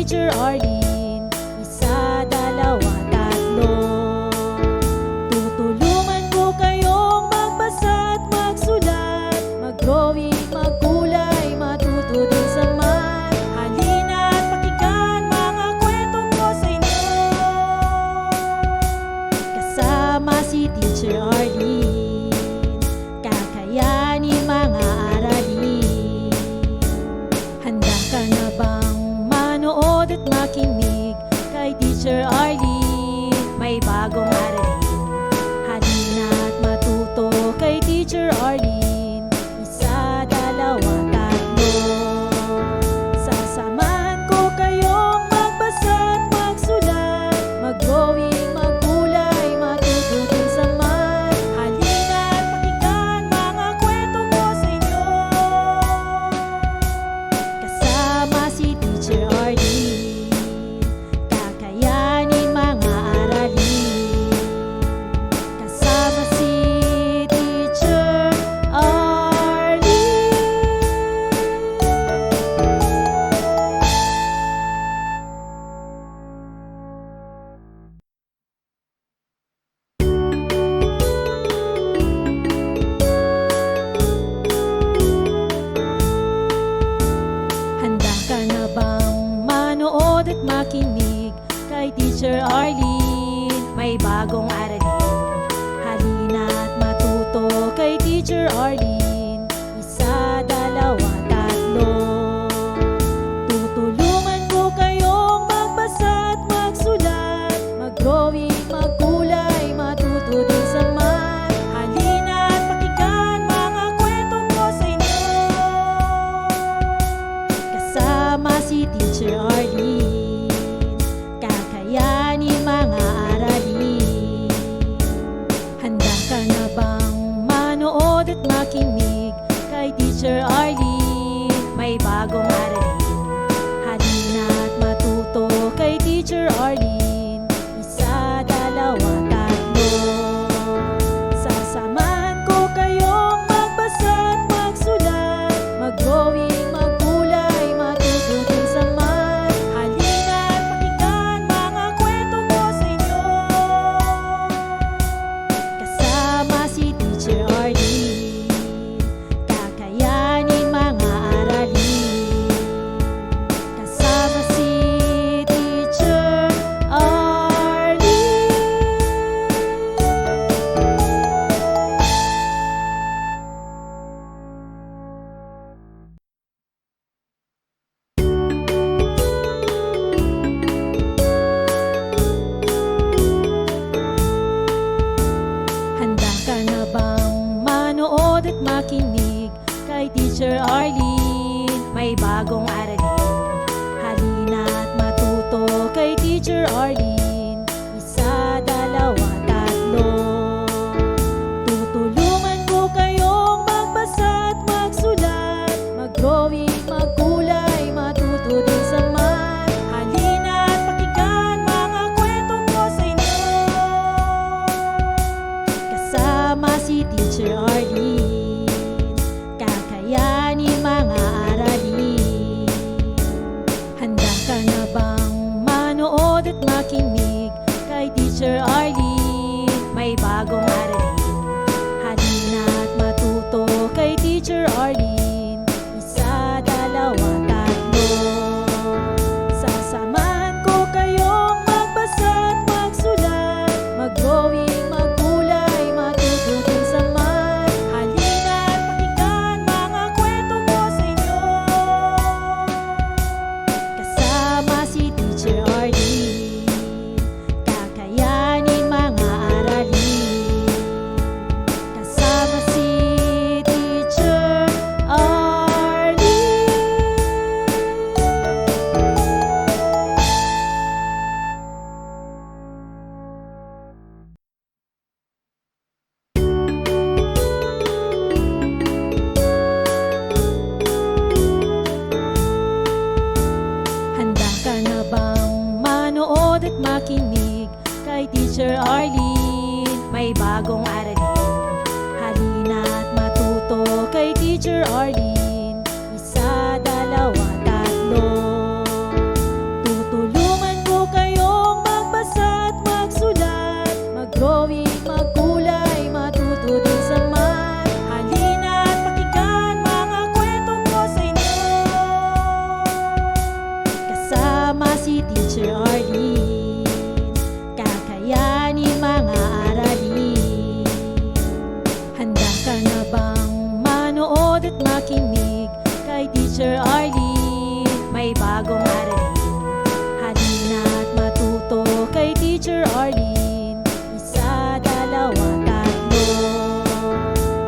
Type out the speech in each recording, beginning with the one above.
Teacher Arlene. Isa, dalawa, tatlo. Tutulungan ko kayong magbasa at magsulat, mag-drawing, magkulay, matuto din sa math. Halina at pakinggan mga kwento ko sa inyo. Kasama si Teacher Arlene, kakayanin mga aralin. Handa ka na bang manood at makinig kay Teacher Arlene? May bagong aralin. Halina at matuto kay Teacher Arlene. Isa, dalawa, tatlo. Sasamahan ko kayong magbasa at magsulat, mag-drawing, magkulay, matuto din sa math. Halina at pakinggan mga kwento ko sa inyo. Kasama si Teacher Arlene, kakayanin mga aralin. Kasama si Teacher Arlene. Handa ka na bang manood at makinig kay Teacher Arlene? May bagong aralin. Halina at matuto kay Teacher Arlene. Isa, dalawa, tatlo. Tutulungan ko kayong magbasa at magsulat, mag-drawing, magkulay, matuto din sa math. Halina at pakinggan mga kwento ko sa inyo. Kasama si Teacher Arlene, kakayanin mga aralin. Handa ka na bang manood at makinig kay Teacher Arlene? May bagong aralin. Halina at matuto kay Teacher Arlene. Isa, dalawa, tatlo. Sasamahan ko kayong magbasa at magsulat, mag-drawing, magkulay, matuto din sa math. Halina at pakinggan mga kwento ko sa inyo. Kasama si Teacher Arlene, kakayanin mga aralin. Kasama si Teacher Arlene. Handa ka na bang manood at makinig kay Teacher Arlene? May bagong aralin. Halina at matuto kay Teacher Arlene. Isa, dalawa, tatlo. Tutulungan ko kayong magbasa at magsulat, mag-drawing, magkulay, matuto din sa math. Halina at pakinggan mga kwento ko sa inyo. Kasama si Teacher Arlene, kakayanin mga aralin. Handa ka na bang manood at makinig kay Teacher Arlene? May bagong aralin. Halina at matuto kay Teacher Arlene. Isa, dalawa, tatlo. Sasamahan ko kayong magbasa at magsulat, mag-drawing, magkulay, matuto din sa math. Halina at pakinggan mga kwento ko sa inyo. Kasama si Teacher Arlene, kakayanin mga aralin. Kasama si Teacher Arlene. Handa ka na bang manood at makinig kay Teacher Arlene? May bagong aralin. Halina at matuto kay Teacher Arlene. Isa, dalawa, tatlo. si Teacher Arlene, kakayanin mga aralin. Handa ka na bang manood at makinig kay Teacher Arlene? May bagong aralin, halina at matuto kay Teacher Arlene. Isa, dalawa, tatlo.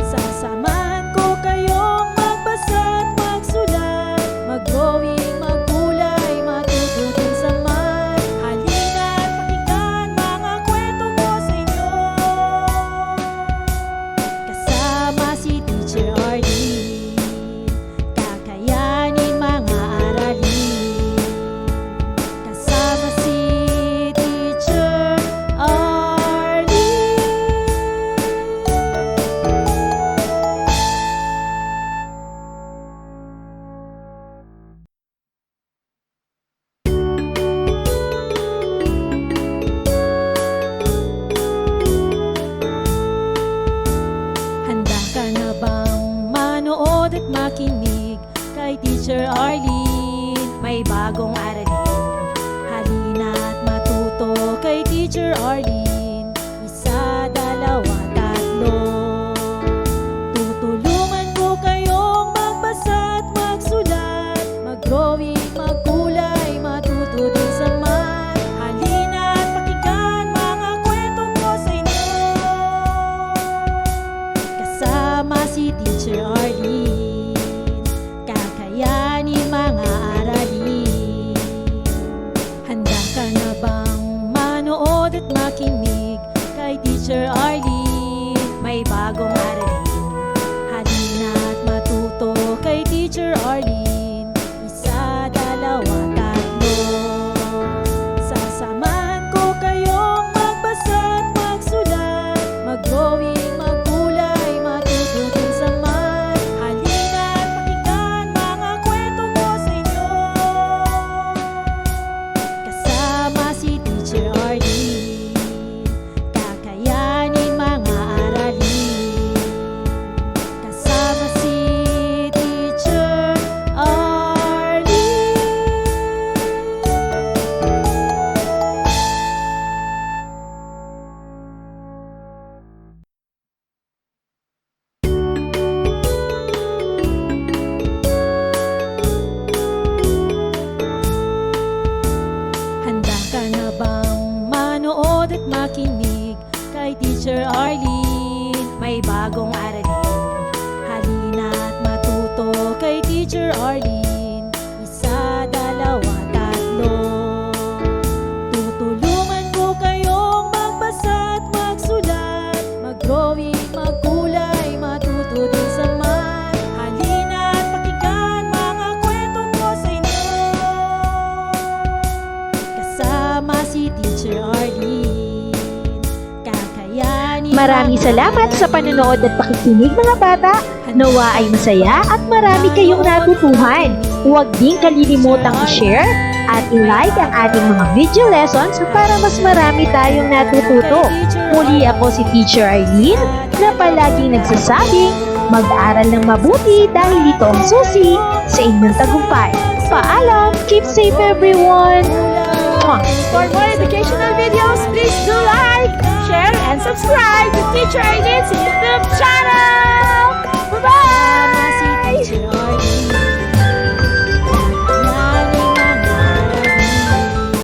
Sasamahan ko kayong magbasa at magsulat, mag-drawing, magkulay, matuto din sa math. Halina at pakinggan mga kwento ko sa inyo. Kasama si Teacher Arlene, kakayanin mga aralin. Kasama si Teacher Arlene. Handa ka na bang manood at makinig kay Teacher Arlene? May bagong aralin, halina at matuto kay Teacher Arlene. Isa, dalawa, tatlo. Tutulungan ko kayong magbasa at magsulat, mag-drawing, magkulay, matuto din sa math. Halina at pakinggan mga kwento ko sa inyo. Kasama si Teacher Arlene, kakayanin mga aralin. Handa ka na bang manood at makinig kay Teacher Arlene? May bagong aralin, halina at matuto kay Teacher Arlene. Isa, dalawa, tatlo. Sasamahan ko kayong magbasa at magsulat, mag-drawing, magkulay, matuto din sa math. Halina at pakinggan mga kwento ko sa inyo. Kasama si Teacher Arlene, kakayanin mga aralin. Kasama si Teacher Arlene. Handa ka na bang manood at makinig kay Teacher Arlene? May bagong aralin, halina at matuto kay Teacher Arlene. Isa, dalawa, tatlo. Tutulungan ko kayong magbasa at magsulat, mag-drawing, magkulay, matuto din sa math. Halina at pakinggan mga kwento ko sa inyo. Kasama si Teacher Arlene, kakayanin. Maraming salamat sa panonood at pakikinig mga bata. Nawa ay masaya at marami kayong natutuhan. Huwag din kalilimutang i-share at i-like ang ating mga video lessons para mas marami tayong natututo. Muli ako si Teacher Arlene na palaging nagsasabing mag-aral ng mabuti dahil ito ang susi sa inyong tagumpay. Paalam! Keep safe everyone! For more educational videos, please do like, share, and subscribe to Teacher Arlene's YouTube channel! Bye-bye!